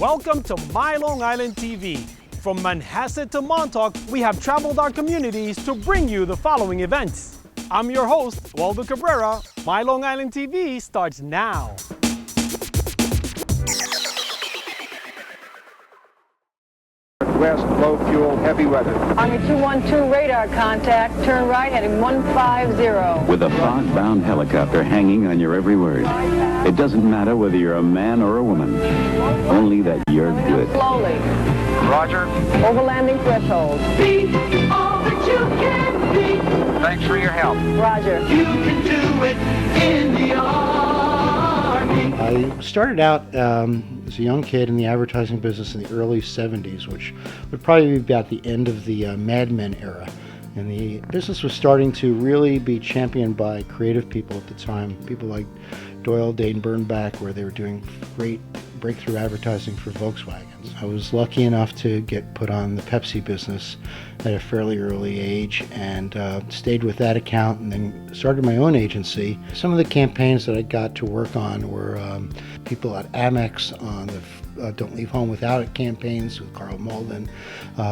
Welcome to My Long Island TV. From Manhasset to Montauk, we have traveled our communities to bring you the following events. I'm your host, Waldo Cabrera. My Long Island TV starts now. West, low fuel, heavy weather. Army 212 radar contact, turn right heading 150. With a fog-bound helicopter hanging on your every word. It doesn't matter whether you're a man or a woman, only that you're good. Slowly. Roger. Overlanding threshold. Be all that you can be. Thanks for your help. Roger. You can do it in the Army. I started out as a young kid in the advertising business in the early 70s, which would probably be about the end of the Mad Men era. And the business was starting to really be championed by creative people at the time, people like Doyle Dane Bernbach, where they were doing great breakthrough advertising for Volkswagens. I was lucky enough to get put on the Pepsi business at a fairly early age and stayed with that account and then started my own agency. Some of the campaigns that I got to work on were people at Amex on the Don't Leave Home Without It campaigns with Carl Malden,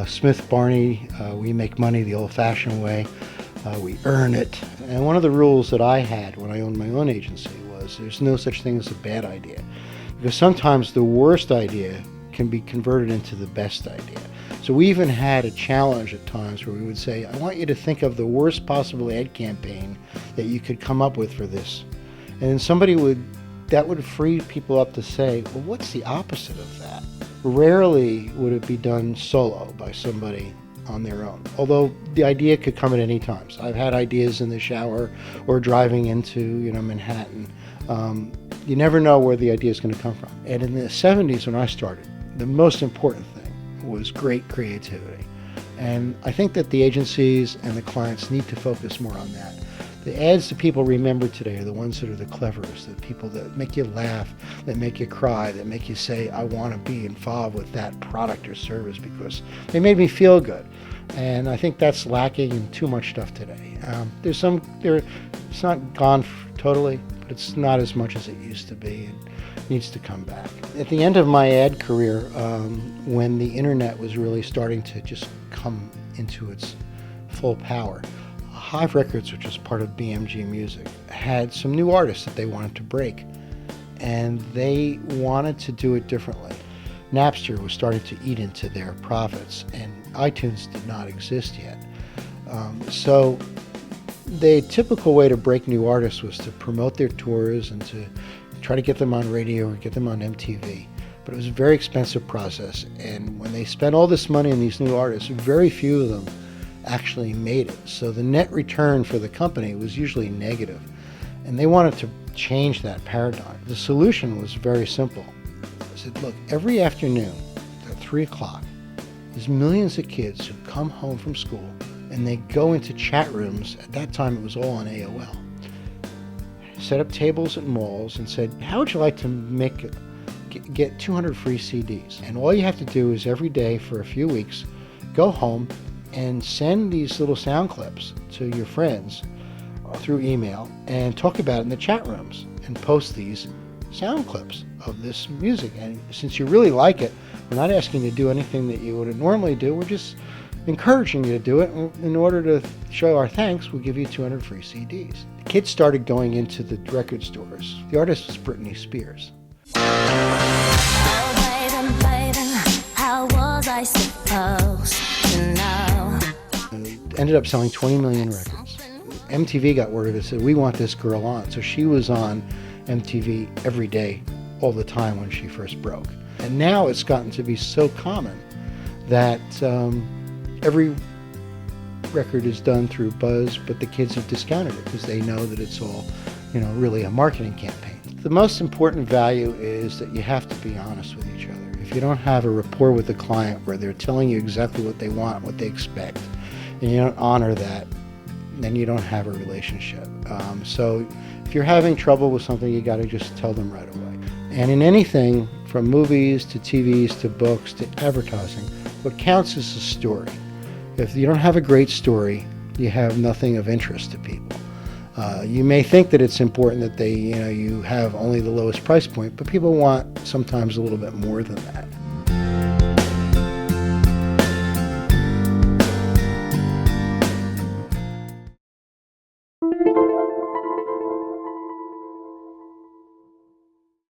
Smith Barney, We Make Money the Old-Fashioned Way, We Earn It. And one of the rules that I had when I owned my own agency was there's no such thing as a bad idea. Because sometimes the worst idea can be converted into the best idea. So we even had a challenge at times where we would say, I want you to think of the worst possible ad campaign that you could come up with for this. And then that would free people up to say, well, what's the opposite of that? Rarely would it be done solo by somebody on their own, although the idea could come at any time. So I've had ideas in the shower or driving into Manhattan. You never know where the idea is going to come from. And in the 70s when I started, the most important thing was great creativity. And I think that the agencies and the clients need to focus more on that. The ads that people remember today are the ones that are the cleverest, the people that make you laugh, that make you cry, that make you say, I want to be involved with that product or service because they made me feel good. And I think that's lacking in too much stuff today. It's not gone totally, but it's not as much as it used to be. It needs to come back. At the end of my ad career, when the internet was really starting to just come into its full power, Hive Records, which is part of BMG Music, had some new artists that they wanted to break, and they wanted to do it differently. Napster was starting to eat into their profits, and iTunes did not exist yet. So the typical way to break new artists was to promote their tours and to try to get them on radio or get them on MTV. But it was a very expensive process, and when they spent all this money on these new artists, very few of them actually made it. So the net return for the company was usually negative, and they wanted to change that paradigm. The solution was very simple. I said, look, every afternoon at 3 o'clock, there's millions of kids who come home from school and they go into chat rooms. At that time, it was all on AOL. Set up tables at malls and said, how would you like to get 200 free CDs? And all you have to do is every day for a few weeks, go home and send these little sound clips to your friends through email and talk about it in the chat rooms and post these sound clips of this music. And since you really like it, we're not asking you to do anything that you would normally do. We're just encouraging you to do it. In order to show our thanks, we'll give you 200 free CDs. The kids started going into the record stores. The artist was Britney Spears. Oh, baby, how was I supposed to know? And it ended up selling 20 million records. MTV got word of it, said, we want this girl on. So she was on MTV every day, all the time when she first broke. And now it's gotten to be so common that every record is done through Buzz, but the kids have discounted it because they know that it's all, really a marketing campaign. The most important value is that you have to be honest with each other. If you don't have a rapport with the client where they're telling you exactly what they want, what they expect, and you don't honor that, then you don't have a relationship. So if you're having trouble with something, you got to just tell them right away. And in anything, from movies to TVs to books to advertising, what counts is the story. If you don't have a great story, you have nothing of interest to people. You may think that it's important that you have only the lowest price point, but people want sometimes a little bit more than that.